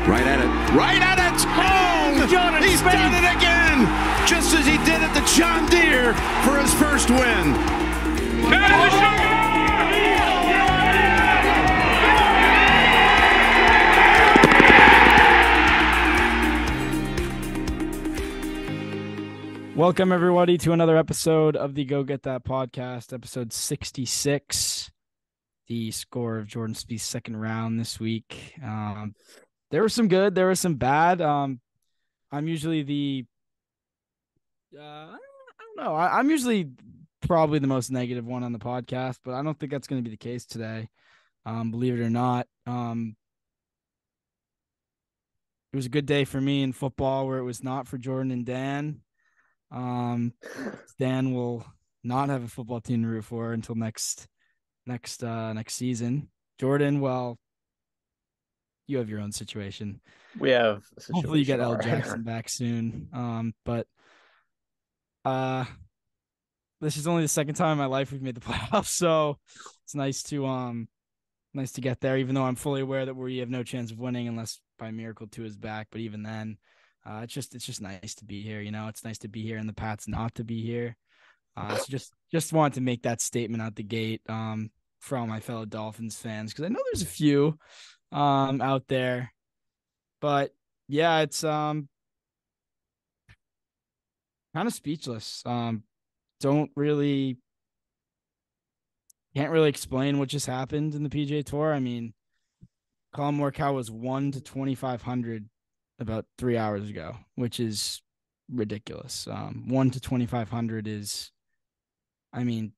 Right at it. Right at it. Oh, he's done it again. Just as he did at the John Deere for his first win. Welcome, everybody, to another episode of the Go Get That podcast, episode 66. The score of Jordan Spieth's second round this week. There was some good, there was some bad. I'm usually I don't know. I'm usually probably the most negative one on the podcast, but I don't think that's going to be the case today. Believe it or not. It was a good day for me in football where it was not for Jordan and Dan. Dan will not have a football team to root for until next season. Jordan, well, you have your own situation. We have a situation. Hopefully you get L. Jackson back soon. But this is only the second time in my life we've made the playoffs, so it's nice to get there, even though I'm fully aware that we have no chance of winning unless by miracle Tua is back. But even then, it's just nice to be here. You know, it's nice to be here and the Pats not to be here. So just wanted to make that statement out the gate for all my fellow Dolphins fans, because I know there's a few out there. But yeah, it's kind of speechless. Can't really explain what just happened in the PGA Tour. I mean, Collin Morikawa was 1 to 2,500 about 3 hours ago, which is ridiculous. 1 to 2,500 is, I mean,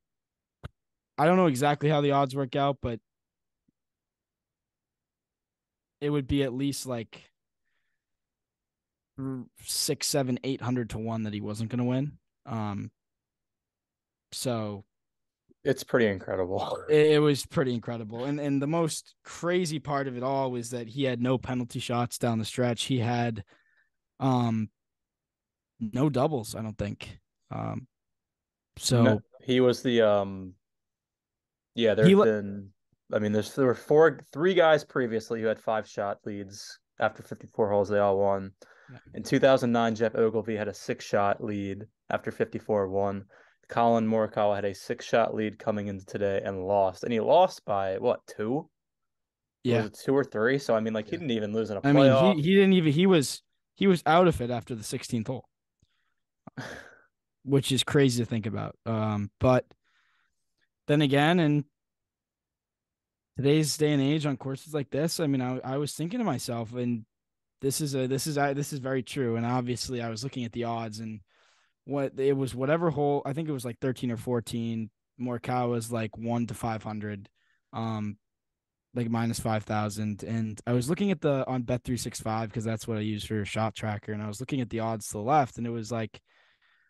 I don't know exactly how the odds work out, but it would be at least like 6, 7, 800 to 1 that he wasn't going to win. So it's pretty incredible. It was pretty incredible. And the most crazy part of it all was that he had no penalty shots down the stretch. He had no doubles, I don't think. He was the there were three guys previously who had 5-shot leads after 54 holes. They all won. Yeah. In 2009, Jeff Ogilvy had a 6-shot lead after 54 won. Collin Morikawa had a 6-shot lead coming into today and lost. And he lost by what, 2? Yeah. Was it 2 or 3? So I mean, he didn't even lose in a playoff. I mean, he didn't even he was out of it after the 16th hole. Which is crazy to think about. But then again, in today's day and age on courses like this, I mean, I was thinking to myself, and this is very true. And obviously I was looking at the odds, and whatever hole, I think it was like 13 or 14. Morikawa was like 1 to 500, like minus 5,000. And I was looking at on Bet365 because that's what I use for a shot tracker. And I was looking at the odds to the left, and it was like,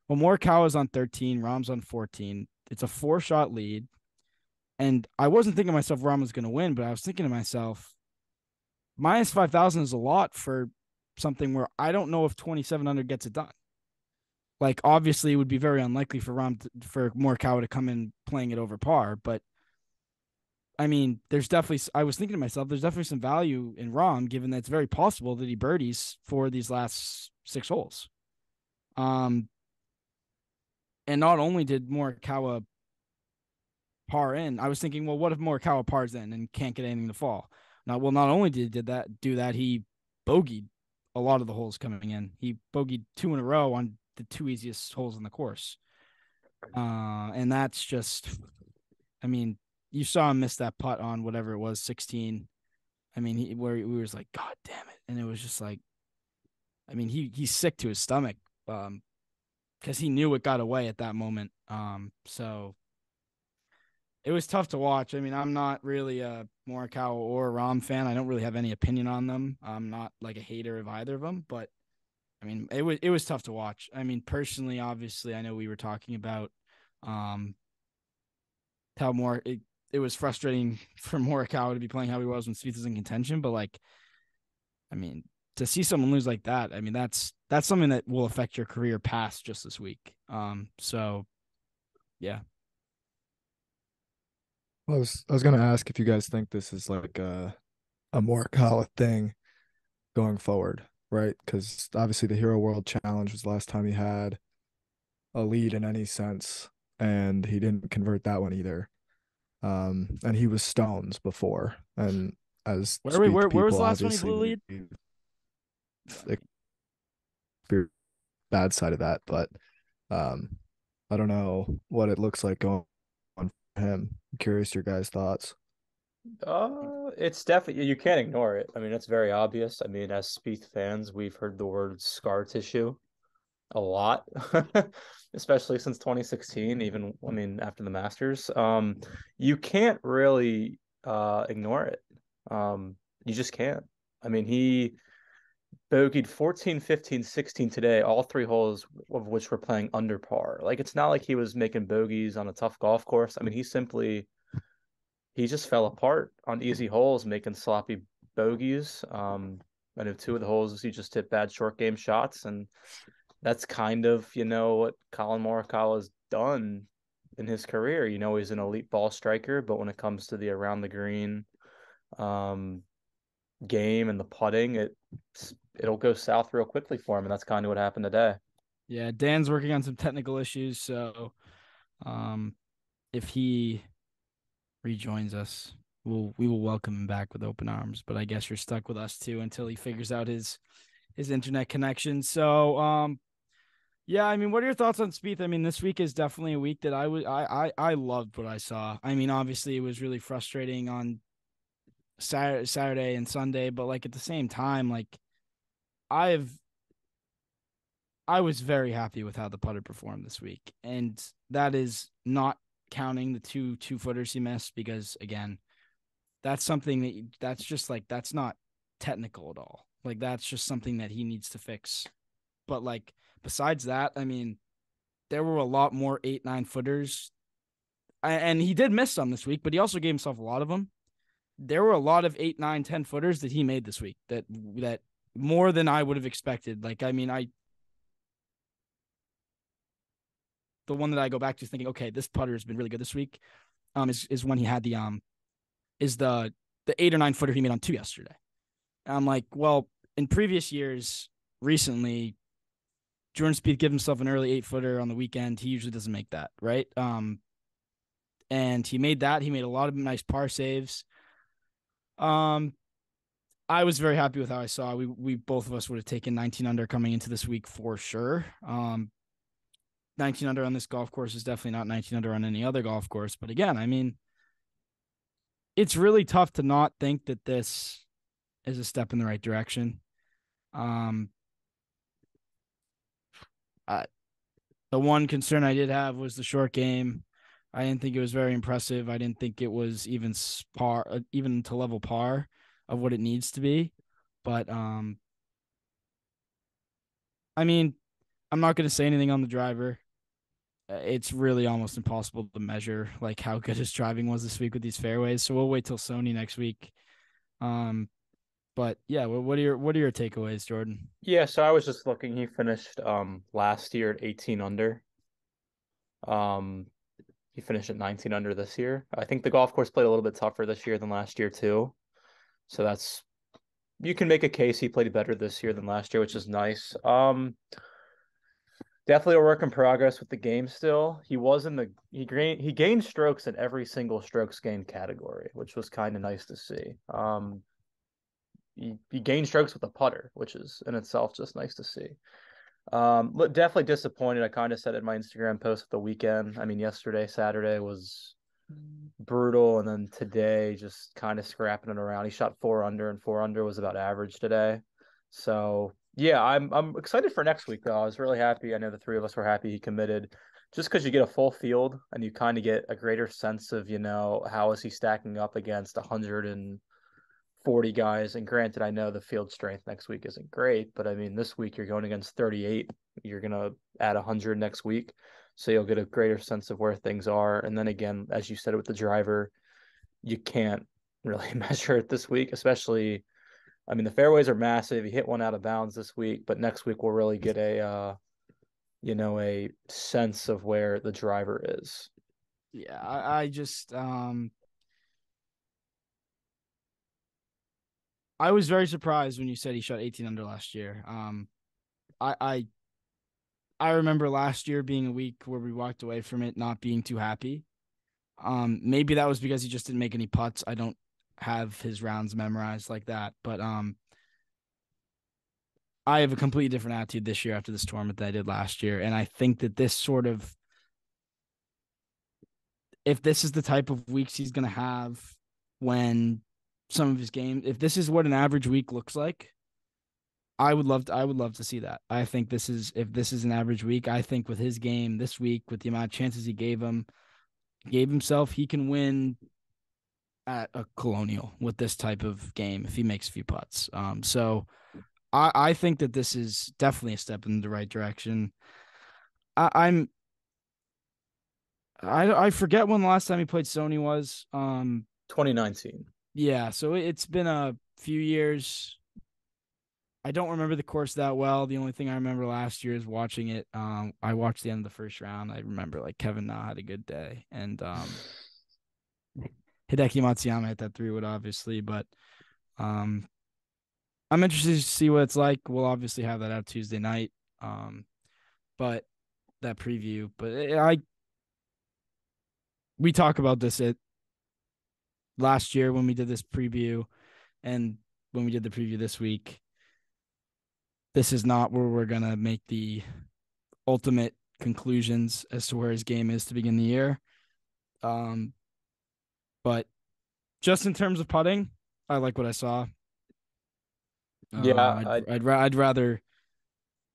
well, Morikawa's on 13, Rahm's on 14. It's a 4-shot lead. And I wasn't thinking to myself Rahm was going to win, but I was thinking to myself, minus 5,000 is a lot for something where I don't know if 2,700 gets it done. Like, obviously, it would be very unlikely for Morikawa to come in playing it over par. But, I mean, I was thinking to myself, there's definitely some value in Rahm, given that it's very possible that he birdies for these last 6 holes. And not only did Morikawa par in, I was thinking, well, what if Morikawa pars in and can't get anything to fall? Not only did that, he bogeyed a lot of the holes coming in. He bogeyed 2 in a row on the 2 easiest holes in the course. And that's just, I mean, you saw him miss that putt on whatever it was, 16. I mean, we was like, God damn it. And it was just like, I mean, he's sick to his stomach because he knew it got away at that moment. So it was tough to watch. I mean, I'm not really a Morikawa or a Rahm fan. I don't really have any opinion on them. I'm not like a hater of either of them, but I mean, it was tough to watch. I mean, personally, obviously, I know we were talking about how it was frustrating for Morikawa to be playing how he was when Spieth was in contention, but like, I mean, to see someone lose like that, I mean, that's something that will affect your career past just this week. So yeah. I was going to ask if you guys think this is like a Morikawa thing. going forward, right? Because obviously the Hero World Challenge was the last time he had a lead in any sense, and he didn't convert that one either. And he was stones before, and as Where was people the last one he blew a obviously lead? experience bad side of that, but um, I don't know what it looks like going on for him. I'm curious your guys' thoughts. It's definitely, you can't ignore it. I mean, it's very obvious. I mean, as Spieth fans, we've heard the word scar tissue a lot, especially since 2016, even I mean after the Masters. You can't really ignore it. You just can't. I mean, he bogeyed 14, 15, 16 today, all three holes of which were playing under par. Like it's not like he was making bogeys on a tough golf course. I mean, he just fell apart on easy holes, making sloppy bogeys. I know two of the holes he just hit bad short game shots, and that's kind of, what Collin Morikawa has done in his career. He's an elite ball striker, but when it comes to the around the green um, game and the putting, it'll go south real quickly for him, and that's kind of what happened today. Yeah, Dan's working on some technical issues, so if he rejoins us, we will welcome him back with open arms. But I guess you're stuck with us too until he figures out his internet connection. So yeah, I mean, what are your thoughts on Spieth? I mean, this week is definitely a week that I loved what I saw. I mean, obviously it was really frustrating on Saturday and Sunday, but like at the same time, like I've I was very happy with how the putter performed this week, and that is not counting the two footers he missed because again, that's something that's just like that's not technical at all. Like that's just something that he needs to fix. But like besides that, I mean, there were a lot more 8-9 footers, and he did miss some this week, but he also gave himself a lot of them. There were a lot of 8, 9, 10 footers that he made this week that more than I would have expected. Like I mean, the one that I go back to thinking, okay, this putter has been really good this week. Is when he had the 8 or 9 footer he made on two yesterday. And I'm like, well, in previous years, recently, Jordan Spieth give himself an early 8 footer on the weekend. He usually doesn't make that, right? And he made that. He made a lot of nice par saves. I was very happy with how I saw. We both of us would have taken 19 under coming into this week for sure. 19 under on this golf course is definitely not 19 under on any other golf course. But again, I mean, it's really tough to not think that this is a step in the right direction. The one concern I did have was the short game. I didn't think it was very impressive. I didn't think it was even even to level par of what it needs to be. But I mean, I'm not going to say anything on the driver. It's really almost impossible to measure like how good his driving was this week with these fairways. So we'll wait till Sony next week. But yeah, what are your takeaways, Jordan? Yeah, so I was just looking. He finished last year at 18 under. Um, he finished at 19 under this year. I think the golf course played a little bit tougher this year than last year too. So you can make a case he played better this year than last year, which is nice. Definitely a work in progress with the game still. He gained strokes in every single strokes gained category, which was kind of nice to see. He gained strokes with a putter, which is in itself just nice to see. Look, definitely disappointed. I kind of said it in my Instagram post at the weekend. I mean, yesterday, Saturday was brutal, and then today just kind of scrapping it around. He shot 4 under, and 4 under was about average today. So yeah, I'm excited for next week though. I was really happy. I know the three of us were happy he committed, just because you get a full field and you kind of get a greater sense of how is he stacking up against 140 guys. And granted, I know the field strength next week isn't great, but I mean this week you're going against 38. You're gonna add 100 next week, so you'll get a greater sense of where things are. And then again, as you said with the driver, you can't really measure it this week, especially. I mean, the fairways are massive. He hit one out of bounds this week, but next week we'll really get a sense of where the driver is. Yeah, I just I was very surprised when you said he shot 18 under last year. I remember last year being a week where we walked away from it not being too happy. Maybe that was because he just didn't make any putts. I don't have his rounds memorized like that, but I have a completely different attitude this year after this tournament than I did last year, and I think that this sort of, if this is the type of weeks he's going to have when some of his games, if this is what an average week looks like, I would love to see that. I think if this is an average week, I think with his game this week, with the amount of chances he gave himself, he can win at a Colonial with this type of game if he makes a few putts. So I think that this is definitely a step in the right direction. I forget when the last time he played Sony was. 2019. Yeah, so it's been a few years. I don't remember the course that well. The only thing I remember last year is watching it. I watched the end of the first round. I remember like Kevin Na had a good day, and Hideki Matsuyama hit that 3-wood, obviously. But I'm interested to see what it's like. We'll obviously have that out Tuesday night. But that preview. But we talk about this at last year when we did this preview, and when we did the preview this week. This is not where we're going to make the ultimate conclusions as to where his game is to begin the year. But just in terms of putting, I like what I saw. Yeah, I'd rather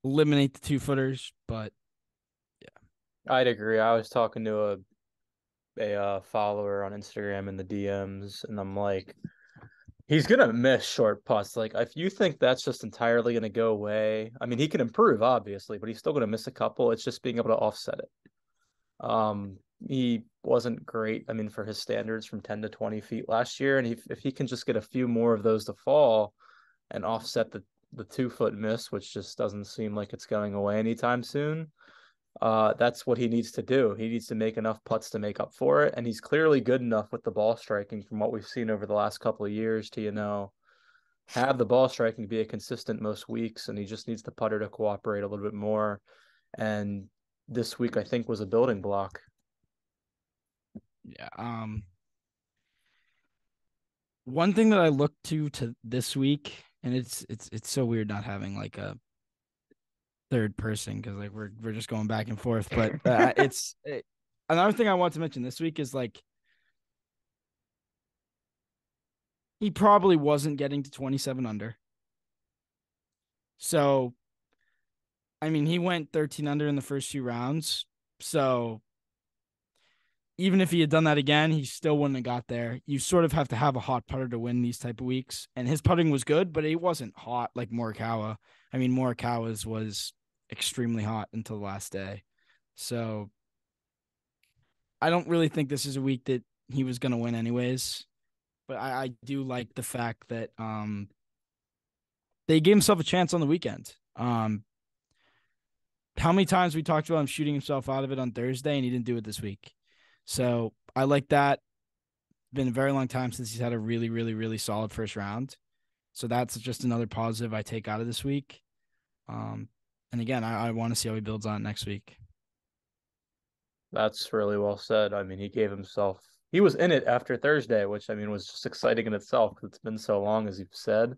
eliminate the 2-footers, but yeah. I'd agree. I was talking to a follower on Instagram in the DMs, and I'm like, he's gonna miss short putts. Like, if you think that's just entirely gonna go away, I mean, he can improve obviously, but he's still gonna miss a couple. It's just being able to offset it. He wasn't great, I mean, for his standards from 10 to 20 feet last year, and if he can just get a few more of those to fall and offset the 2-foot miss, which just doesn't seem like it's going away anytime soon. That's what he needs to do. He needs to make enough putts to make up for it, and he's clearly good enough with the ball striking from what we've seen over the last couple of years to, have the ball striking be a consistent most weeks, and he just needs the putter to cooperate a little bit more. And this week, I think, was a building block. Yeah. One thing that I look to this week, and it's so weird not having like a third person because like we're just going back and forth. But another thing I want to mention this week is like he probably wasn't getting to 27 under. So, I mean, he went 13 under in the first few rounds. So even if he had done that again, he still wouldn't have got there. You sort of have to have a hot putter to win these type of weeks. And his putting was good, but it wasn't hot like Morikawa. I mean, Morikawa's was extremely hot until the last day. So I don't really think this is a week that he was going to win anyways. But I do like the fact that they gave himself a chance on the weekend. How many times we talked about him shooting himself out of it on Thursday, and he didn't do it this week. So I like that. Been a very long time since he's had a really, really, really solid first round. So that's just another positive I take out of this week. And again, I want to see how he builds on it next week. That's really well said. I mean, he was in it after Thursday, which I mean was just exciting in itself because it's been so long, as you've said.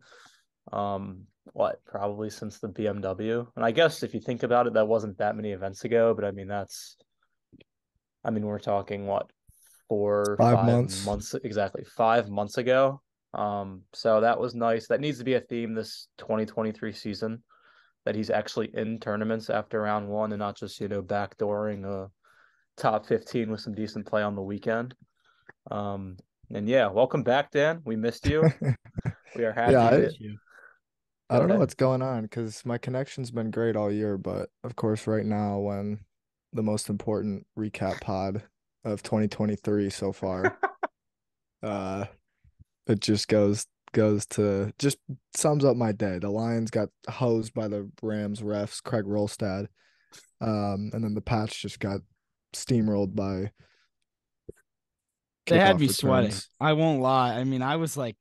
Probably since the BMW. And I guess if you think about it, that wasn't that many events ago, but I mean, we're talking 5 months, exactly 5 months ago. So that was nice. That needs to be a theme this 2023 season, that he's actually in tournaments after round one and not just, backdooring a top 15 with some decent play on the weekend. And yeah, welcome back, Dan. We missed you. We are happy. Yeah, I don't know what's going on because my connection's been great all year, but of course, right now, when the most important recap pod of 2023 so far, it just goes to just sums up my day. The Lions got hosed by the Rams refs, Craig Rolstad, and then the Pats just got steamrolled by. They had me sweating. I won't lie. I mean, I was like,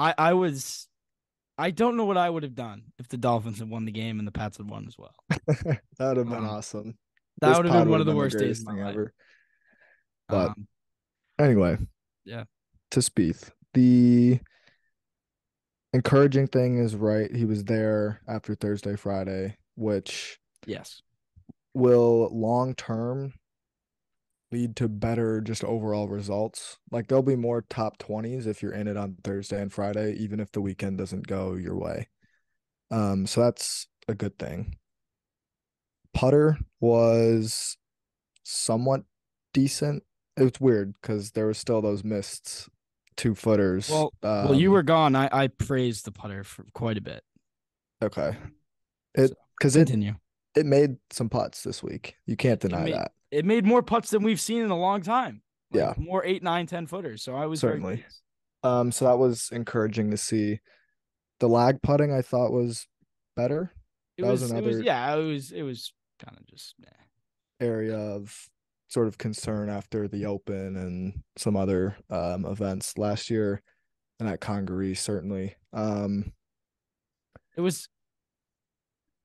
I don't know what I would have done if the Dolphins had won the game and the Pats had won as well. That would have been awesome. That This would have pod been one would of have the been the worst days greatest of my thing life. ever. But Um, anyway, yeah. to Spieth, the encouraging thing is right. He was there after Thursday, Friday, which Yes. will long term lead to better just overall results. Like there'll be more top 20s if you're in it on Thursday and Friday, even if the weekend doesn't go your way. So that's a good thing. Putter was somewhat decent. It was weird because there was still those missed 2-footers. Well, you were gone. I praised the putter for quite a bit. Okay. So, continue. It made some putts this week. You can't deny that. It made more putts than we've seen in a long time. Yeah. More 8, 9, 10 footers. So I was certainly very pleased. So that was encouraging to see. The lag putting I thought was better. It was kind of just area of sort of concern after the Open and some other events last year, and at Congaree certainly.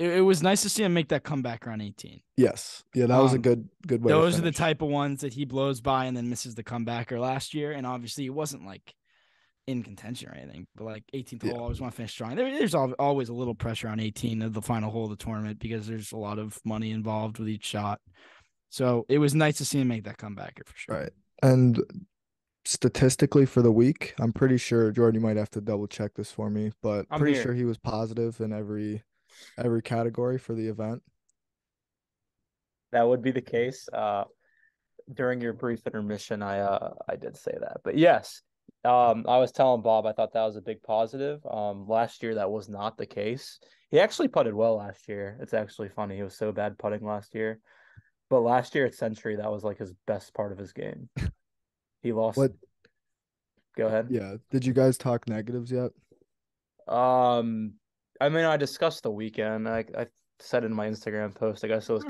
It was nice to see him make that comeback around 18. Yes. Yeah, that was a good way. Those are the type of ones that he blows by and then misses the comebacker last year. And obviously, it wasn't like in contention or anything, but like 18th hole, always want to finish strong. There's always a little pressure on 18 of the final hole of the tournament because there's a lot of money involved with each shot. So it was nice to see him make that comebacker for sure. Right. And statistically for the week, I'm pretty sure, Jordan, you might have to double check this for me, but I'm pretty sure he was positive in every category for the event. That would be the case. During your brief intermission, I did say that. But yes, I was telling Bob I thought that was a big positive. Last year that was not the case. He actually putted well last year. It's actually funny. He was so bad putting last year. But last year at Sentry, that was like his best part of his game. He lost. What? Go ahead. Yeah. Did you guys talk negatives yet? I mean, I discussed the weekend. I said in my Instagram post, I guess it was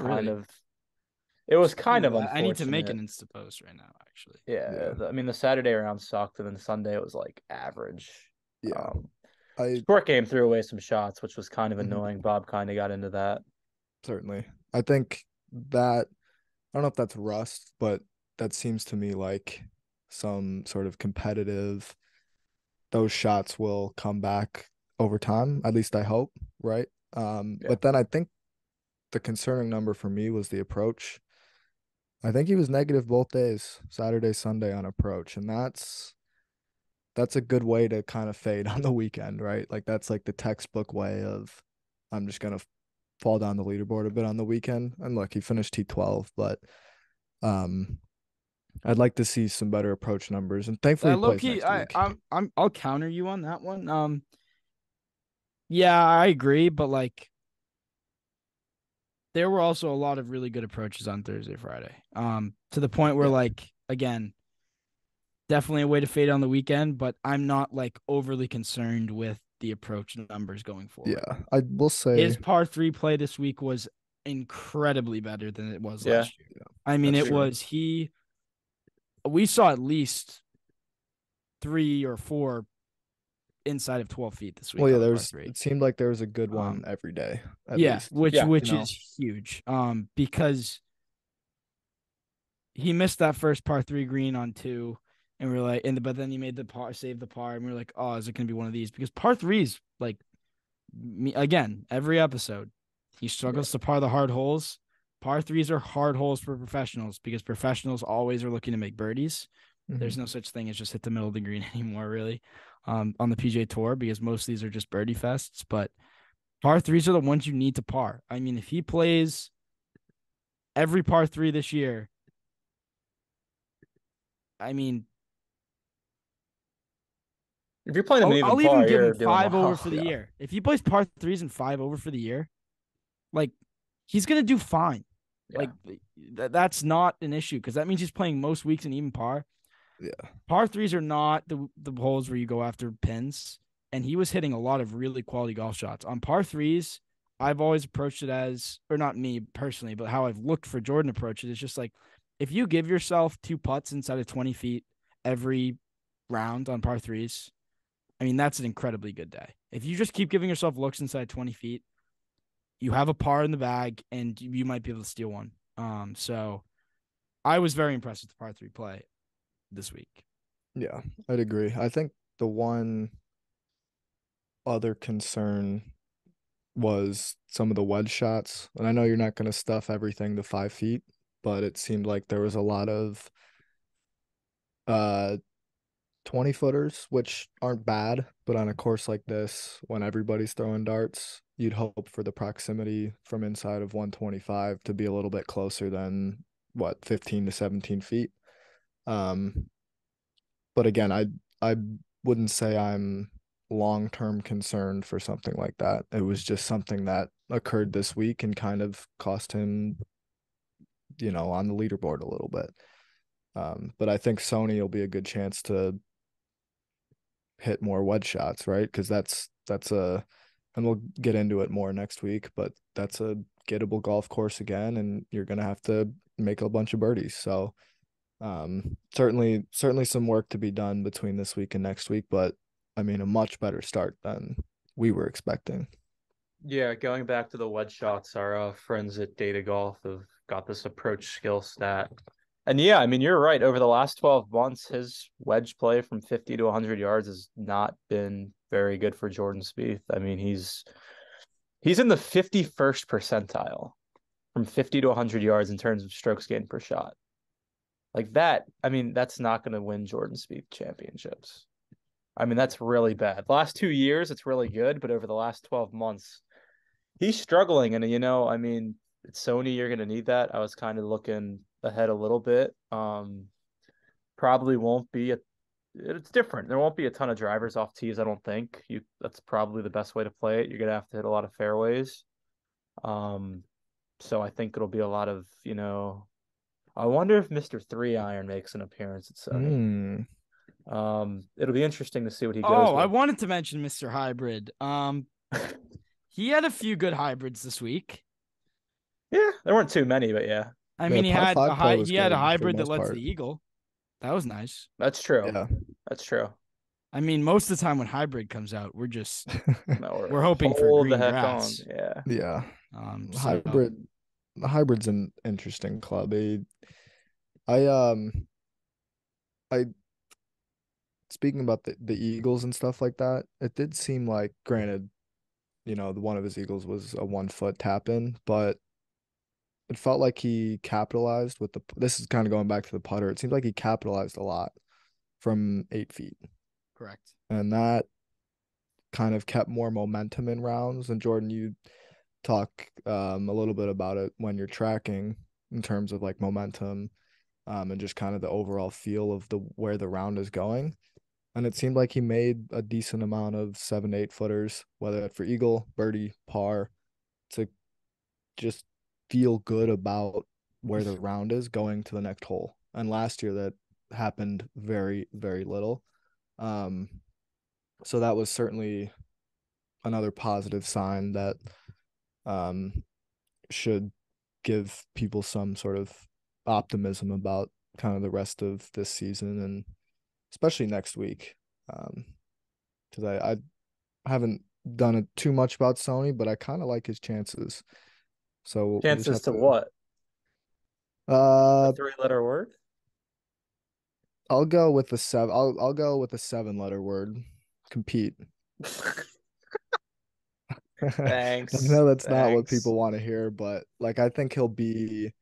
it was kind of unfortunate. I need to make an Insta post right now, actually. Yeah. I mean, the Saturday round sucked, and then Sunday it was like average. Yeah. Sport game threw away some shots, which was kind of annoying. Bob kind of got into that. Certainly. I think that, I don't know if that's rust, but that seems to me like some sort of competitive, those shots will come back over time. At least I hope, right? But then I think the concerning number for me was the approach. I think he was negative both days, Saturday, Sunday on approach. And that's a good way to kind of fade on the weekend, right? Like that's like the textbook way of, I'm just going to fall down the leaderboard a bit on the weekend. And look, he finished T12, but I'd like to see some better approach numbers. And thankfully, he plays next week. I'll counter you on that one. Yeah, I agree, but like there were also a lot of really good approaches on Thursday, Friday. To the point where like, again, definitely a way to fade on the weekend, but I'm not like overly concerned with the approach numbers going forward. Yeah, I will say his par 3 play this week was incredibly better than it was last year. Yeah. I mean, we saw at least 3 or 4 inside of 12 feet this week. Well, yeah, it seemed like there was a good one every day. At least. which is huge. Because he missed that first par 3 green on 2, and we're like, but then he made the par, saved the par, and we're like, oh, is it going to be one of these? Because par 3s, like, again, every episode, he struggles to par the hard holes. Par 3s are hard holes for professionals because professionals always are looking to make birdies. Mm-hmm. There's no such thing as just hit the middle of the green anymore, really, on the PGA Tour, because most of these are just birdie fests. But par 3s are the ones you need to par. I mean, if he plays every par 3 this year, I mean, if you're playing I'll even give him 5 over for the year. If he plays par 3s and 5 over for the year, like, he's gonna do fine. Yeah. Like, that's not an issue because that means he's playing most weeks in even par. Yeah, par 3s are not the holes where you go after pins, and he was hitting a lot of really quality golf shots on par 3s. I've always approached it as, or not me personally, but how I've looked for Jordan approach it is just like, if you give yourself 2 putts inside of 20 feet every round on par 3s, I mean, that's an incredibly good day. If you just keep giving yourself looks inside 20 feet, you have a par in the bag, and you might be able to steal one. So I was very impressed with the par 3 play this week. Yeah, I'd agree. I think the one other concern was some of the wedge shots. And I know you're not going to stuff everything to 5 feet, but it seemed like there was a lot of 20 footers, which aren't bad, but on a course like this, when everybody's throwing darts, you'd hope for the proximity from inside of 125 to be a little bit closer than 15 to 17 feet. But again, I wouldn't say I'm long-term concerned for something like that. It was just something that occurred this week and kind of cost him, on the leaderboard a little bit. But I think Sony will be a good chance to hit more wedge shots, right? Because that's and we'll get into it more next week, but that's a gettable golf course again, and you're gonna have to make a bunch of birdies. So certainly some work to be done between this week and next week, but I mean a much better start than we were expecting. Yeah, going back to the wedge shots, our friends at Data Golf have got this approach skill stat. And yeah, I mean, you're right. Over the last 12 months, his wedge play from 50 to 100 yards has not been very good for Jordan Spieth. I mean, he's in the 51st percentile from 50 to 100 yards in terms of strokes gained per shot. Like that, I mean, that's not going to win Jordan Spieth championships. I mean, that's really bad. Last 2 years, it's really good, but over the last 12 months, he's struggling. And, I mean, it's Sony, you're going to need that. I was kind of looking ahead a little bit. Probably won't be it's different. There won't be a ton of drivers off tees, I don't think. That's probably the best way to play it. You're going to have to hit a lot of fairways. So I think it'll be a lot of, I wonder if Mr. 3 Iron makes an appearance at Sony. It'll be interesting to see what he goes with. I wanted to mention Mr. Hybrid. He had a few good hybrids this week. Yeah, there weren't too many, but yeah. I mean, he had a hybrid that led to the Eagle. That was nice. That's true. Yeah. That's true. I mean, most of the time when hybrid comes out, we're just we're hoping for green grass. Yeah. Yeah. Hybrid's an interesting club. I speaking about the Eagles and stuff like that, it did seem like, granted, one of his Eagles was a 1 foot tap in, but it felt like he capitalized with this is kind of going back to the putter. It seemed like he capitalized a lot from 8 feet. Correct. And that kind of kept more momentum in rounds. And Jordan, you talk a little bit about it when you're tracking in terms of like momentum and just kind of the overall feel of where the round is going. And it seemed like he made a decent amount of 7 to 8 footers, whether that's for eagle, birdie, par, to just feel good about where the round is going to the next hole. And last year that happened very, very little. So that was certainly another positive sign that should give people some sort of optimism about kind of the rest of this season and especially next week. Because I haven't done it too much about Sony, but I kind of like his chances. So chances to what? A 3-letter word? I'll go with the 7. I'll go with a 7-letter word. Compete. Thanks. I know that's not what people want to hear, but like I think he'll be.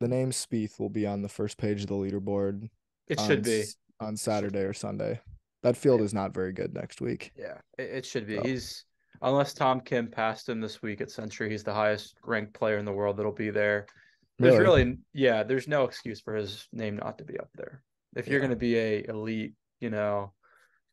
The name Spieth will be on the first page of the leaderboard. It should be on Saturday or Sunday. That field is not very good next week. Yeah, it should be. So. He's unless Tom Kim passed him this week at Sentry, he's the highest ranked player in the world that'll be there. There's there's no excuse for his name not to be up there. If you're going to be a elite,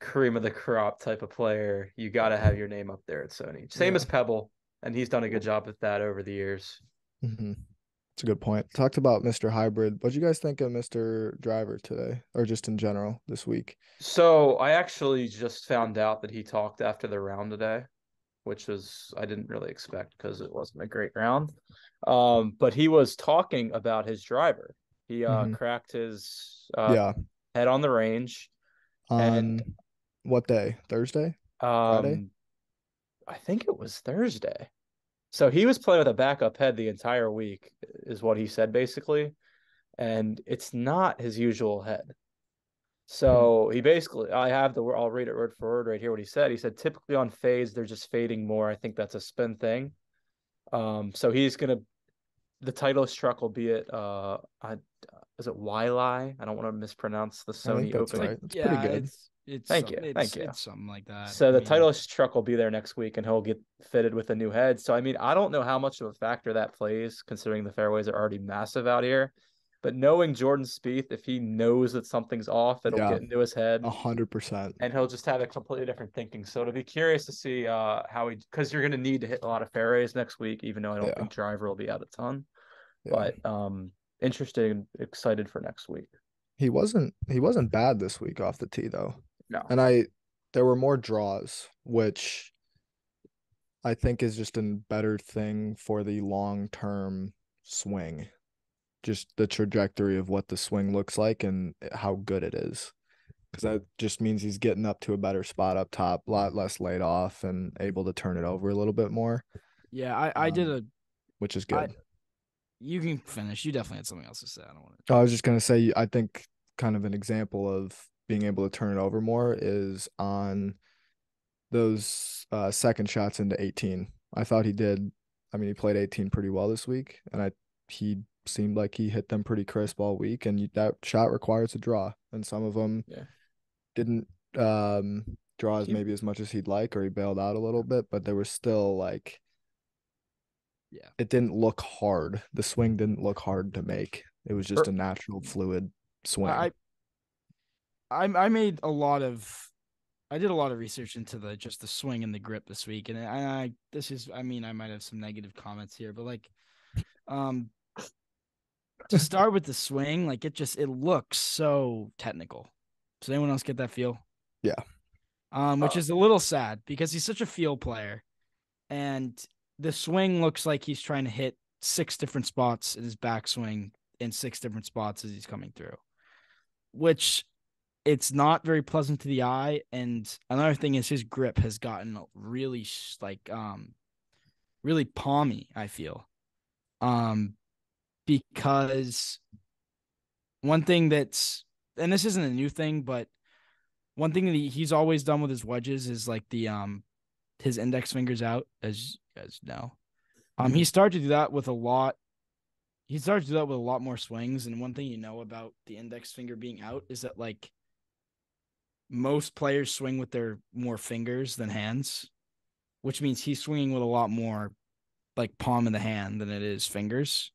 cream of the crop type of player, you got to have your name up there at Sony. Same as Pebble, and he's done a good job with that over the years. Mm-hmm. That's a good point. Talked about Mr. Hybrid. What do you guys think of Mr. Driver today, or just in general this week? So I actually just found out that he talked after the round today, which I didn't really expect because it wasn't a great round. But he was talking about his driver. He cracked his head on the range. On what day? Thursday? Friday? I think it was Thursday. So he was playing with a backup head the entire week, is what he said basically, and it's not his usual head. So he basically, I'll read it word for word right here. What he said. He said typically on fades they're just fading more. I think that's a spin thing. So he's gonna the Titleist truck will be at is it Wiley? I don't want to mispronounce the I think Sony that's Open. right. It's pretty good. Thank you. It's something like that. So the Titleist truck will be there next week, and he'll get fitted with a new head. So I mean, I don't know how much of a factor that plays, considering the fairways are already massive out here. But knowing Jordan Spieth, if he knows that something's off, it'll get into his head 100%, and he'll just have a completely different thinking. So it'll be curious to see how because you're going to need to hit a lot of fairways next week, even though I don't think driver will be out a ton. Yeah. But interesting, excited for next week. He wasn't bad this week off the tee though. No. And there were more draws, which I think is just a better thing for the long-term swing. Just the trajectory of what the swing looks like and how good it is. Because that just means he's getting up to a better spot up top, a lot less laid off and able to turn it over a little bit more. Yeah, I did which is good. You can finish. You definitely had something else to say. I don't want to. I was just going to say, I think kind of an example of being able to turn it over more is on those second shots into 18. I thought he did. I mean, he played 18 pretty well this week, and he seemed like he hit them pretty crisp all week, and that shot requires a draw, and some of them didn't draw maybe as much as he'd like, or he bailed out a little bit, but there was still like, it didn't look hard. The swing didn't look hard to make. It was just a natural, fluid swing. I did a lot of research into the swing and the grip this week, and I might have some negative comments here, but like, to start with the swing, like it looks so technical. Does anyone else get that feel? Yeah. Which is a little sad because he's such a feel player, and the swing looks like he's trying to hit 6 different spots in his backswing in 6 different spots as he's coming through, which it's not very pleasant to the eye. And another thing is his grip has gotten really really palmy, I feel. Because one thing and this isn't a new thing, but one thing that he's always done with his wedges is like his index fingers out, as you guys know. He started to do that with a lot. He started to do that with a lot more swings. And one thing you know about the index finger being out is that like most players swing with their more fingers than hands, which means he's swinging with a lot more like palm of the hand than it is fingers.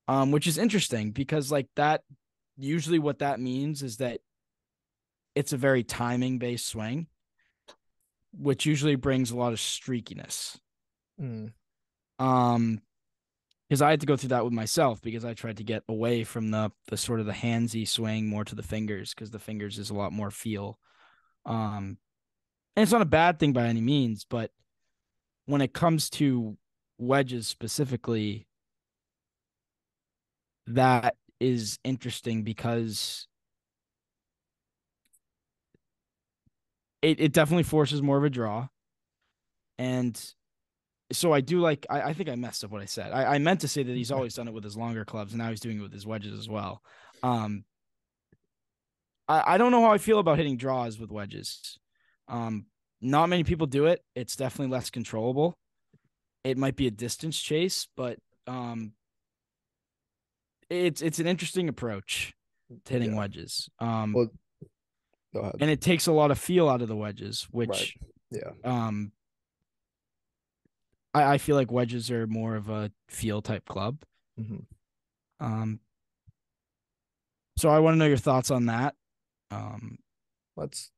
Which is interesting because like that, usually what that means is that it's a very timing based swing, which usually brings a lot of streakiness. Because I had to go through that with myself because I tried to get away from the sort of the handsy swing more to the fingers, because the fingers is a lot more feel. And it's not a bad thing by any means, but when it comes to wedges specifically, that is interesting because it definitely forces more of a draw. And so I do like, I think I messed up what I said. I meant to say that he's always done it with his longer clubs, and now he's doing it with his wedges as well. I don't know how I feel about hitting draws with wedges. Not many people do it. It's definitely less controllable. It might be a distance chase, but it's an interesting approach to hitting wedges. Well, go ahead. And it takes a lot of feel out of the wedges, which I feel like wedges are more of a feel type club. So I want to know your thoughts on that. That's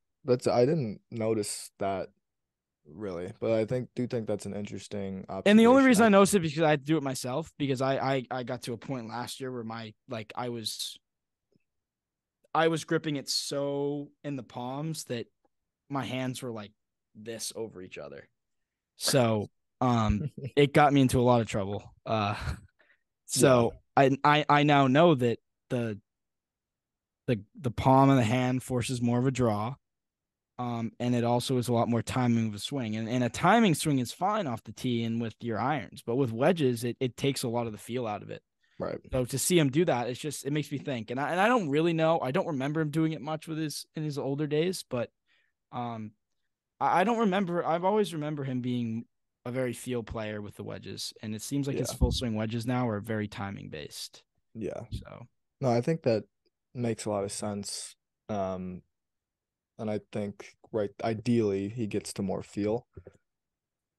I didn't notice that really, but I do think that's an interesting observation. And the only reason I noticed it because I had to do it myself, because I got to a point last year where I was gripping it so in the palms that my hands were like this over each other. So it got me into a lot of trouble. So I now know that the palm of the hand forces more of a draw. And it also is a lot more timing of a swing. And a timing swing is fine off the tee and with your irons, but with wedges, it takes a lot of the feel out of it. Right. So to see him do that, it makes me think. And I don't really know. I don't remember him doing it much in his older days, but I don't remember. I've always remember him being a very feel player with the wedges, and it seems like his full swing wedges now are very timing based. Yeah. So no, I think that makes a lot of sense. And I think ideally he gets to more feel.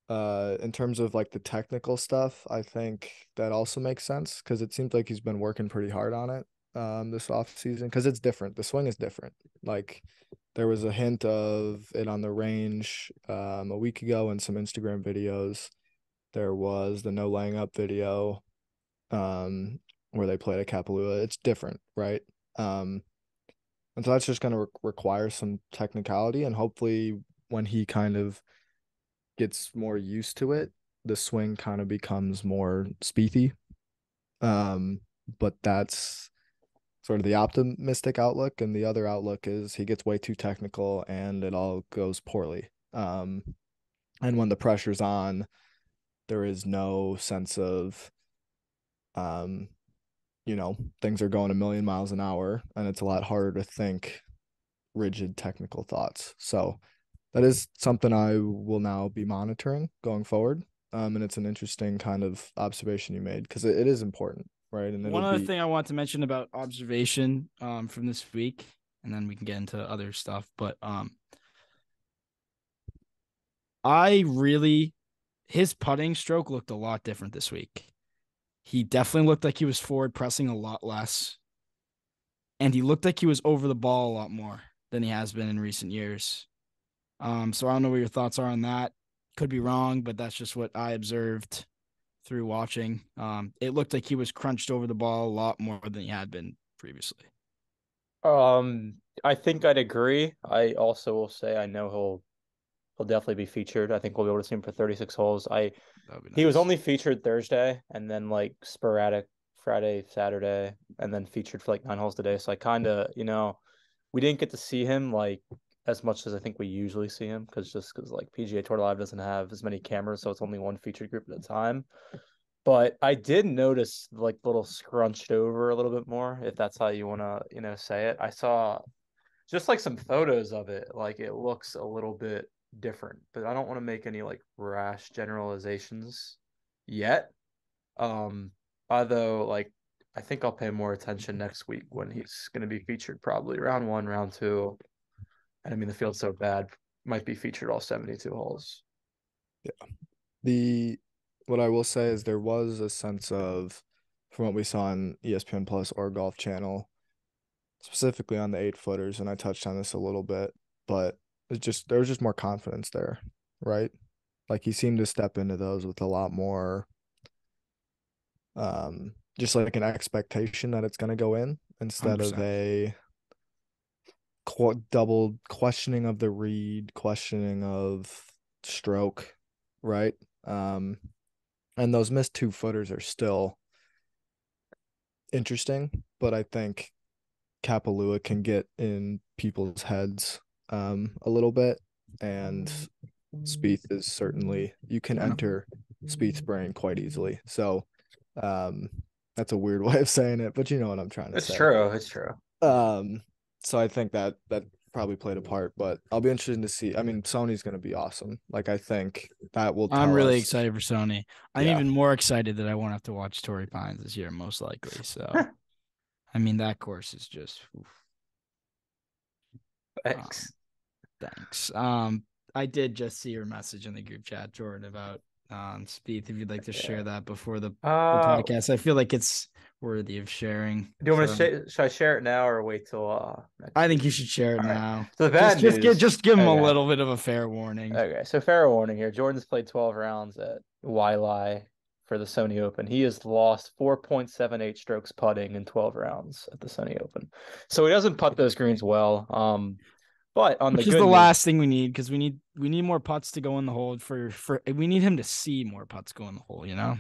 In terms of like the technical stuff, I think that also makes sense because it seems like he's been working pretty hard on it this off season because it's different. The swing is different. Like there was a hint of it on the range a week ago in some Instagram videos. There was the no laying up video where they played at Kapalua. It's different, right? And so that's just going to require some technicality, and hopefully when he kind of gets more used to it, the swing kind of becomes more Spiethy. But that's sort of the optimistic outlook, and the other outlook is he gets way too technical and it all goes poorly. And when the pressure's on, there is no sense of things are going a million miles an hour, and it's a lot harder to think rigid technical thoughts. So that is something I will now be monitoring going forward. And it's an interesting kind of observation you made because it is important, right? And one other thing I want to mention about observation from this week, and then we can get into other stuff. But his putting stroke looked a lot different this week. He definitely looked like he was forward pressing a lot less. And he looked like he was over the ball a lot more than he has been in recent years. So I don't know what your thoughts are on that. Could be wrong, but that's just what I observed through watching. It looked like he was crunched over the ball a lot more than he had been previously. I think I'd agree. I also will say I know he'll definitely be featured. I think we'll be able to see him for 36 holes. He was only featured Thursday and then like sporadic Friday, Saturday, and then featured for like 9 holes today. So I kind of, we didn't get to see him like as much as I think we usually see him because like PGA Tour Live doesn't have as many cameras, so it's only one featured group at a time. But I did notice like little scrunched over a little bit more, if that's how you want to, say it. I saw just like some photos of it, like it looks a little bit different, but I don't want to make any like rash generalizations yet. Although like I think I'll pay more attention next week when he's going to be featured probably round 1, round 2. And I mean, the field's so bad, might be featured all 72 holes. Yeah. What I will say is there was a sense of, from what we saw on ESPN Plus or Golf Channel, specifically on the 8-footers, and I touched on this a little bit, but there was just more confidence there, right? Like he seemed to step into those with a lot more, just like an expectation that it's going to go in instead 100%. Of a double questioning of the read, questioning of stroke, right? And those missed 2-footers are still interesting, but I think Kapalua can get in people's heads a little bit, and Spieth is certainly, you can enter Spieth's brain quite easily. So that's a weird way of saying it, but you know what I'm trying to say. It's true. So I think that probably played a part, but I'll be interested to see. I mean, Sony's going to be awesome. Like, I think that will tell I'm really us. excited for Sony. I'm even more excited that I won't have to watch Torrey Pines this year, most likely. So, I mean, that course is just. Oof. Thanks. Thanks. I did just see your message in the group chat, Jordan, about Spieth. If you'd like to share that before the podcast, I feel like it's worthy of sharing. Do you want to should I share it now or wait till I think you should share it now. Right. So the bad news, just give him a little bit of a fair warning. Okay, so fair warning here. Jordan's played 12 rounds at Wailea for the Sony Open. He has lost 4.78 strokes putting in 12 rounds at the Sony Open. So he doesn't putt those greens well. But on which is the last thing we need, because we need more putts to go in the hole for we need him to see more putts go in the hole, Yeah,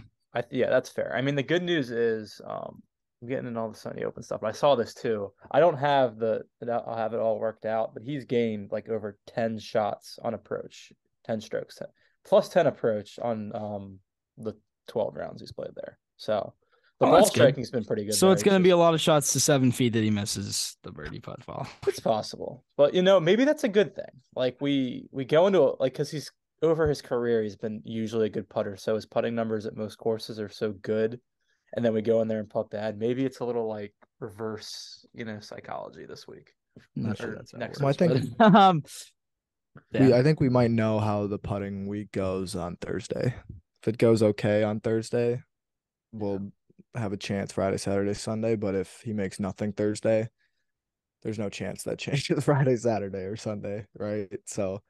that's fair. I mean, the good news is I'm getting in all the Sony Open stuff. But I saw this too. I don't have I'll have it all worked out, but he's gained like over 10 shots on approach, 10 strokes, plus 10 approach on the 12 rounds he's played there. So the ball striking's been pretty good. So it's going to be a lot of shots to 7 feet that he misses the birdie putt fall. It's possible, but maybe that's a good thing. Like we go into because he's over his career, he's been usually a good putter. So his putting numbers at most courses are so good. And then we go in there and putt bad. Maybe it's a little like reverse, psychology this week. Not sure that's next week. I think I think we might know how the putting week goes on Thursday. If it goes okay on Thursday, we'll have a chance Friday, Saturday, Sunday. But if he makes nothing Thursday, there's no chance that changes Friday, Saturday, or Sunday, right? So,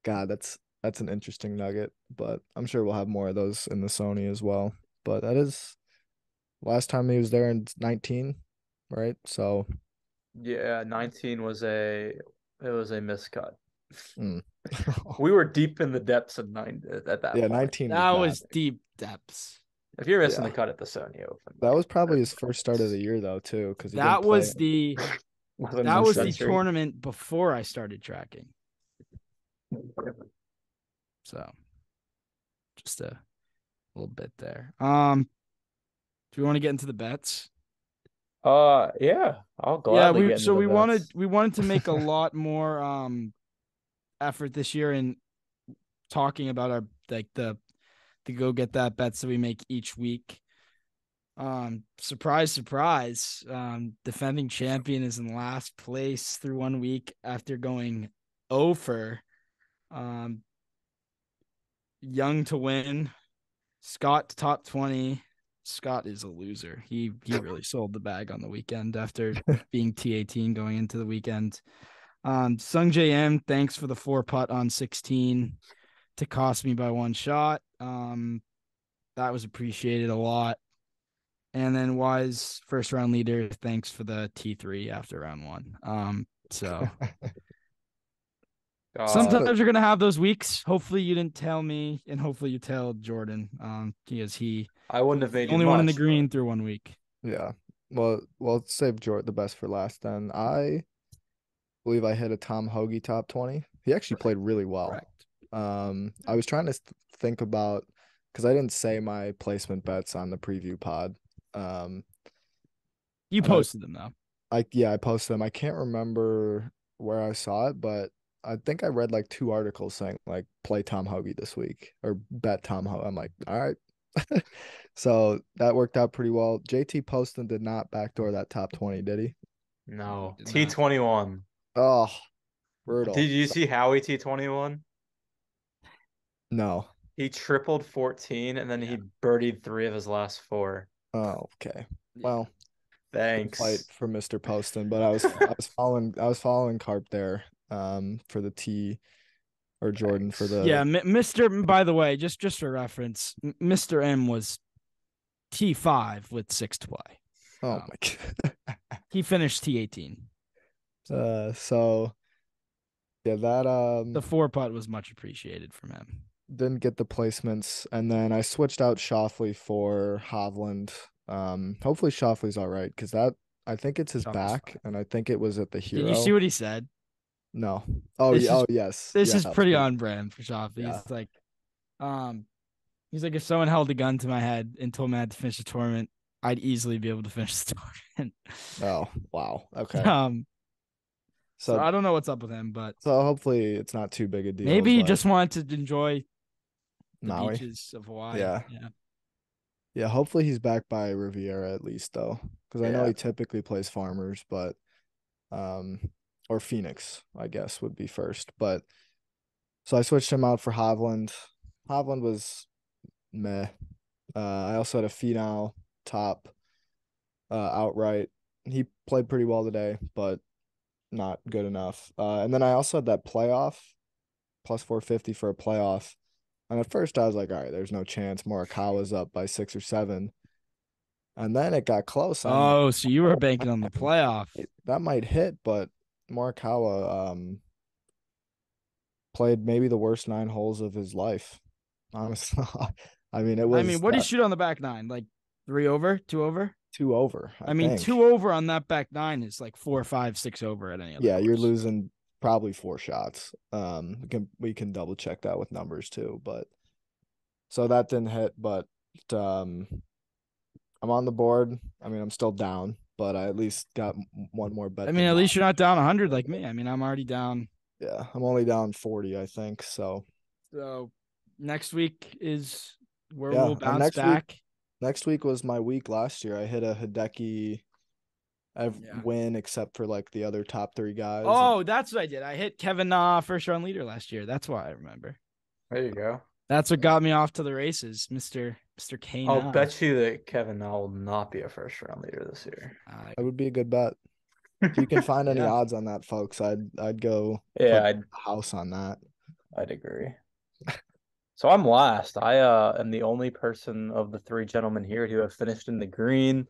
God, that's an interesting nugget. But I'm sure we'll have more of those in the Sony as well. But that is. Last time he was there in 19, right? So, yeah, 19 was a miscut. We were deep in the depths of 9 at that point. 19. That was deep depths. If you're missing the cut at the Sony Open, that was probably his first start of the year though, too, because that was the tournament before I started tracking. So, just a little bit there. Do we want to get into the bets? Yeah, I'll gladly get into the bets. we wanted to make a lot more effort this year in talking about our the go get that bets that we make each week. Surprise, defending champion is in last place through 1 week after going over. Young to win. Scott top 20. Scott is a loser. He really sold the bag on the weekend after being T18 going into the weekend. Sung JM, thanks for the 4 putt on 16 to cost me by 1 shot. That was appreciated a lot. And then Wise, first round leader, thanks for the T3 after round 1. So sometimes you're gonna have those weeks. Hopefully you didn't tell me, and hopefully you tell Jordan. Because I wouldn't have made only one in the green through 1 week. Yeah. Well, save Jordan the best for last. Then I believe I hit a Tom Hoagie top 20. He actually played really well. Correct. I was trying to think about because I didn't say my placement bets on the preview pod. You posted them though. I posted them. I can't remember where I saw it, but I think I read like 2 articles saying like play Tom Hoagie this week or bet Tom Hoagie. I'm like, all right. So that worked out pretty well. JT Poston did not backdoor that top 20, did he? No. T21. Oh, brutal. Did you see Howie T21? No. He tripled 14 and then he birdied 3 of his last 4. Oh, okay. Well, thanks. Fight for Mr. Poston, but I was following Carp there for the T or Jordan for the Mr. By the way, just for reference, Mr. M was T5 with 6 to play. Oh my god. He finished T18. So yeah, that the 4 putt was much appreciated from him. Didn't get the placements, and then I switched out Schauffele for Hovland. Hopefully Schauffele's all right because I think it's his back, fine. And I think it was at the Hero. Did you see what he said? No. Oh, yes. This is pretty on brand for Schauffele. Yeah. He's like, if someone held a gun to my head and told me I had to finish the tournament, I'd easily be able to finish the tournament. Oh, wow. Okay. So I don't know what's up with him, but so hopefully it's not too big a deal. Maybe he just wanted to enjoy the Maui. Beaches of Hawaii. Yeah. Hopefully he's back by Riviera at least though, because I know he typically plays Farmers, but or Phoenix, I guess would be first. But so I switched him out for Hovland. Hovland was meh. I also had a Finau top outright. He played pretty well today, but not good enough. And then I also had that playoff plus 450 for a playoff. And at first I was like, all right, there's no chance. Morikawa's up by 6 or 7. And then it got close. So you were banking on the playoff. That might hit, but Morikawa played maybe the worst 9 holes of his life. Honestly. I mean, what did he shoot on the back 9? Like 3 over, 2 over? 2 over. I mean, think 2 over on that back nine is like 4, 5, 6 over at any other. Yeah, course. you're losing probably 4 shots. We can double check that with numbers too, but so that didn't hit, but I'm on the board. I mean, I'm still down, but I at least got one more bet. I mean, at least you're not down 100 like me. I mean, I'm already down. Yeah, I'm only down 40, I think. So next week is where we'll bounce back. Next week was my week last year. I hit a Hideki win except for like the other top 3 guys. Oh, that's what I did. I hit Kevin Na first round leader last year. That's why I remember. There you go. That's what got me off to the races, Mr. K. I'll bet you that Kevin Na will not be a first round leader this year. That would be a good bet. If you can find any odds on that, folks, I'd go put a house on that. I'd agree. So I'm last. I am the only person of the 3 gentlemen here who have finished in the green.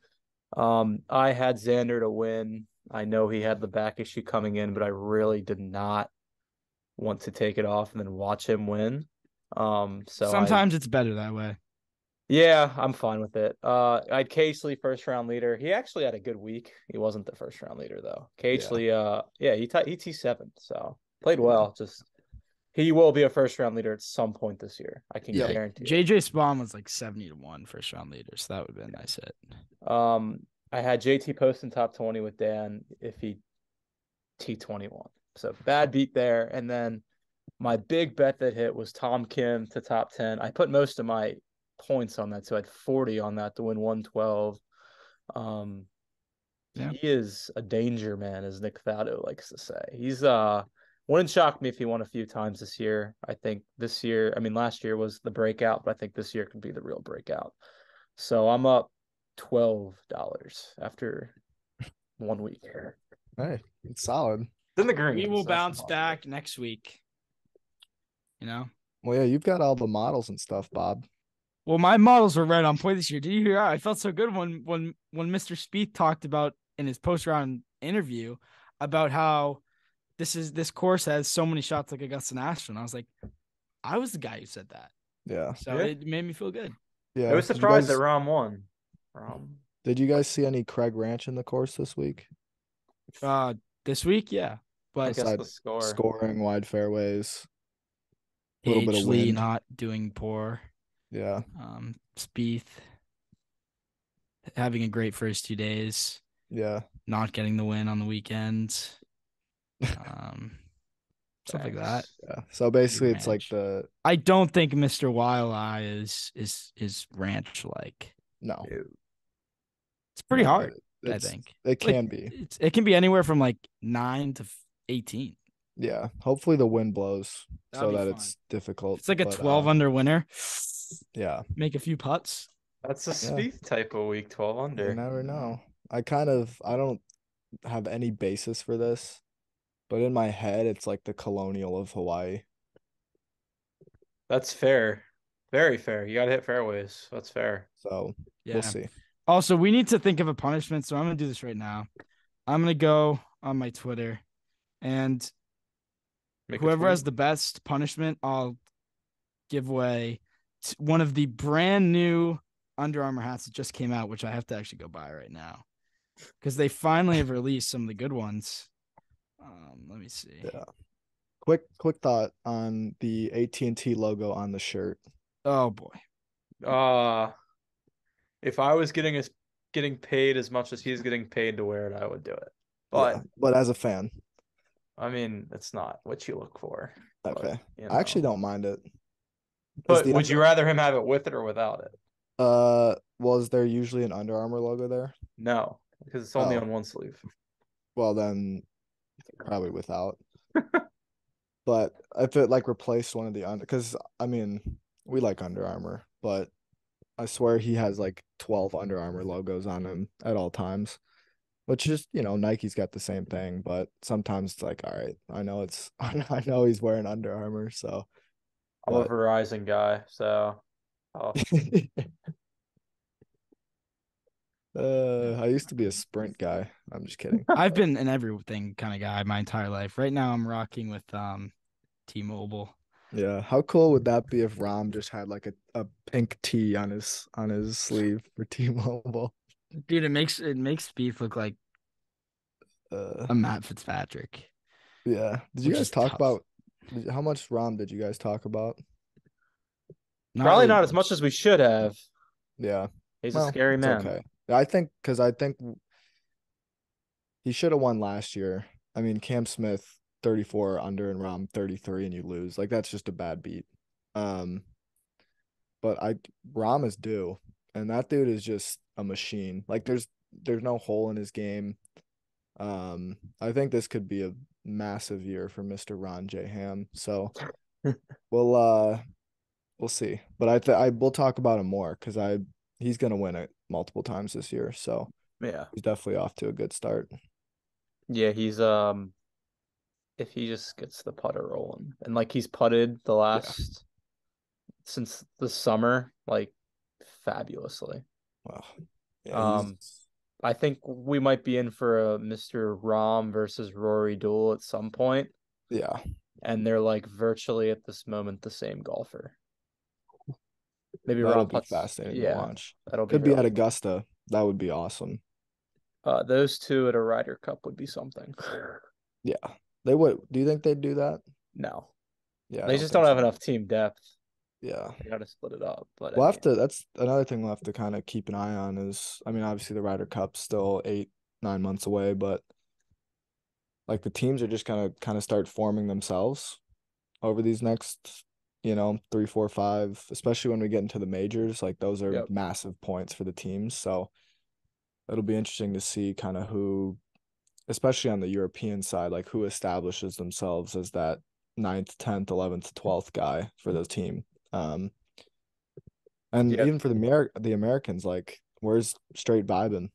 I had Xander to win. I know he had the back issue coming in, but I really did not want to take it off and then watch him win. So sometimes it's better that way. Yeah, I'm fine with it. I had Casely first round leader. He actually had a good week. He wasn't the first round leader though. Casely, he T7, so played well. Just he will be a first round leader at some point this year. I can guarantee. JJ Spawn was like 70-1 first round leader, so that would have been a nice hit. I had JT posting top 20 with Dan if he T21. So bad beat there, and then my big bet that hit was Tom Kim to top 10. I put most of my points on that, so I had 40 on that to win 112. He is a danger man, as Nick Thado likes to say. He's wouldn't shock me if he won a few times this year. I think last year was the breakout, but I think this year could be the real breakout. So I'm up $12 after 1 week here. Hey, it's solid. Then the green. We will bounce back next week. Well, yeah, you've got all the models and stuff, Bob. Well, my models were right on point this year. Did you hear? I felt so good when Mr. Spieth talked about in his post-round interview about how this course has so many shots like Augusta National. And I was like, I was the guy who said that. Yeah. So it made me feel good. Yeah. I was surprised that Rahm won. Did you guys see any Craig Ranch in the course this week? This week, yeah. But I guess the scoring, wide fairways, a little bit of wind. Not doing poor. Yeah. Spieth having a great first 2 days. Yeah. Not getting the win on the weekends. Stuff like that. Yeah. So basically it's like I don't think Mr. Wildeye is ranch like. No. It's pretty hard, I think. It can be. It can be anywhere from like 9 to 18. Yeah. Hopefully the wind blows so that it's difficult. It's like a 12 under winner. Yeah. Make a few putts. That's a Spieth type of week, 12 under. You never know. I don't have any basis for this, but in my head, it's like the Colonial of Hawaii. That's fair. Very fair. You got to hit fairways. That's fair. So we'll see. Also, we need to think of a punishment. So I'm going to do this right now. I'm going to go on my Twitter and whoever has the best punishment, I'll give away one of the brand new Under Armour hats that just came out, which I have to actually go buy right now because they finally have released some of the good ones. Let me see. Yeah. Quick thought on the AT&T logo on the shirt. Oh boy. If I was getting paid as much as he's getting paid to wear it, I would do it. But as a fan, I mean, it's not what you look for. Okay. But, I actually don't mind it. But would you rather him have it with it or without it? Well, is there usually an Under Armour logo there? No, because it's only on one sleeve. Well, then probably without. But if it like replaced one of the because I mean, we like Under Armour, but I swear he has like 12 Under Armour logos on him at all times. Which is, Nike's got the same thing, but sometimes it's like, all right, I know he's wearing Under Armour, so I'm a Verizon guy, so I used to be a Sprint guy. I'm just kidding. I've been an everything kind of guy my entire life. Right now I'm rocking with T-Mobile. Yeah. How cool would that be if Rahm just had like a pink T on his sleeve for T-Mobile? Dude, it makes Spieth look like Uh, a Matt Fitzpatrick, yeah. Did you which guys is talk tough. about how much Rahm did you guys talk about? Not Probably really not as much as much. we should have. Yeah. He's a Well, scary it's man. okay. I think he should have won last year. I mean, Cam Smith 34 under and Rahm 33 and you lose. Like that's just a bad beat. Um, but Rahm is due, and that dude is just a machine. Like there's no hole in his game. I think this could be a massive year for Mr. Ron J. Ham. So we'll we'll see. But I will talk about him more because he's gonna win it multiple times this year. So Yeah. he's definitely off to a good start. Yeah, he's if he just gets the putter rolling. And like he's putted the Yeah. last since the summer, like fabulously. Well, yeah, Um I think we might be in for a Mr. Rahm versus Rory duel at some point, yeah, and they're like virtually at this moment the same golfer. Maybe that'll Rahm be putts. fascinating to Yeah, watch. that'll be Could be at really. Augusta. That would be awesome. Those two at a Ryder Cup would be something. Yeah, they would. Do you think they'd do that? No, Yeah, I they don't just don't think have so. enough team depth. Yeah. They got to split it up. But I We'll mean, have to. That's another thing we'll have to kind of keep an eye on. Is I mean, obviously the Ryder Cup's still 8, 9 months away, but like the teams are just kind of start forming themselves over these next, 3, 4, 5, especially when we get into the majors. Like those are yep. massive points for the teams. So it'll be interesting to see kind of who, especially on the European side, like who establishes themselves as that ninth, 10th, 11th, 12th guy for the team. And Yeah. even for the Americans, like where's straight vibing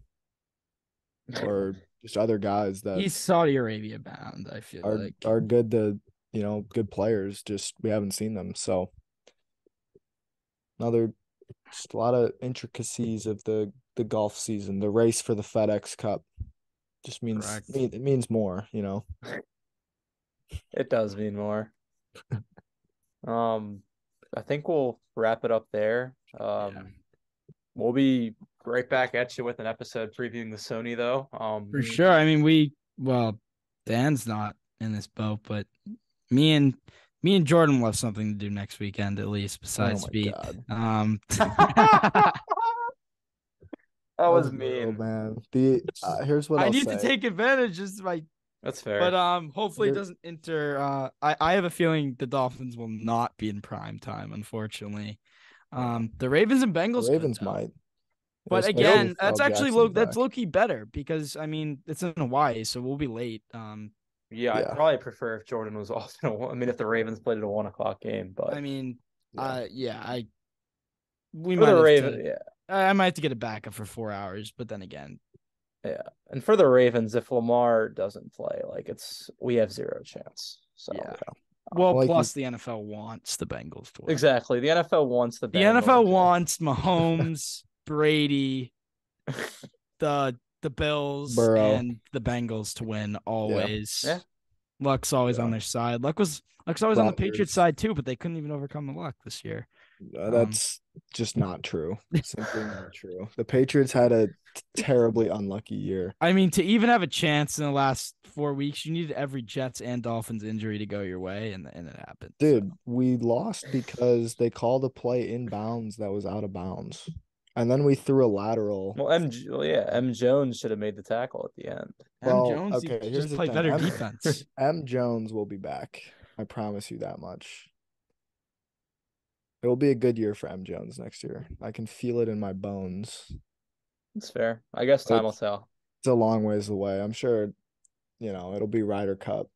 or just other guys that He's Saudi Arabia bound, I feel are like. are good to good players. Just we haven't seen them. So another just a lot of intricacies of the golf season. The race for the FedEx Cup just means Correct. it means more. It does mean more. Um, I think we'll wrap it up there. Yeah. We'll be right back at you with an episode previewing the Sony though. For sure. I mean, Dan's not in this boat, but me and Jordan will have something to do next weekend at least besides Oh my speed. God. That was That's brutal, mean. man. Here's what I I'll need to say. take advantage of my That's fair. but hopefully it Here- doesn't enter I have a feeling the Dolphins will not be in prime time, unfortunately. The Ravens and The Bengals could Ravens though. might. But Especially again, if that's Phil actually Jackson's that's back. low key better because I mean it's in Hawaii, so we'll be late. Yeah, I'd Yeah. probably prefer if Jordan was off. I mean, if the Ravens played at a 1 o'clock game, but I mean, Yeah. we for might the have Ravens, to. yeah, I might have to get it back up for 4 hours, but then again, yeah, and for the Ravens, if Lamar doesn't play, like we have zero chance. So yeah. Yeah. Well, Like plus the NFL wants the Bengals to win. exactly, the NFL wants the The Bengals. NFL wants Mahomes, Brady, the Bills, Burrow. and the Bengals to win always. Yeah. Luck's always Yeah. on their side. Luck's always on the Patriots Rodgers. side too, but they couldn't even overcome the luck this year. That's just not true. Simply not true. The Patriots had a terribly unlucky year. I mean, to even have a chance in the last 4 weeks, you needed every Jets and Dolphins injury to go your way, and it happened. Dude, we lost because they called a play in bounds that was out of bounds. And then we threw a lateral. Well, M. Jones should have made the tackle at the end. M. Well, Jones, okay, you here's just the play thing. better defense. M. Jones will be back. I promise you that much. It will be a good year for M. Jones next year. I can feel it in my bones. It's fair. I guess time will tell. It's a long ways away. I'm sure, it'll be Ryder Cup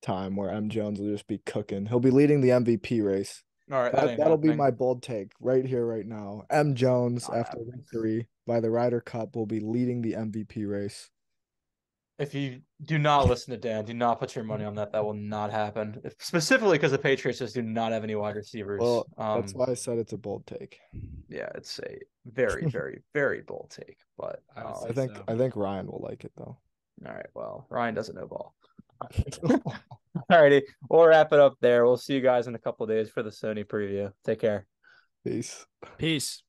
time where M. Jones will just be cooking. He'll be leading the MVP race. All right, That'll be my bold take right here, right now. M. Jones, Not after happening. victory by the Ryder Cup, will be leading the MVP race. If you do not listen to Dan, do not put your money on that. That will not happen. Specifically because the Patriots just do not have any wide receivers. Well, that's why I said it's a bold take. Yeah, it's a very, very, very bold take. But I I think Ryan will like it though. all right, well, Ryan doesn't know ball. All righty, we'll wrap it up there. We'll see you guys in a couple of days for the Sony preview. Take care. Peace. Peace.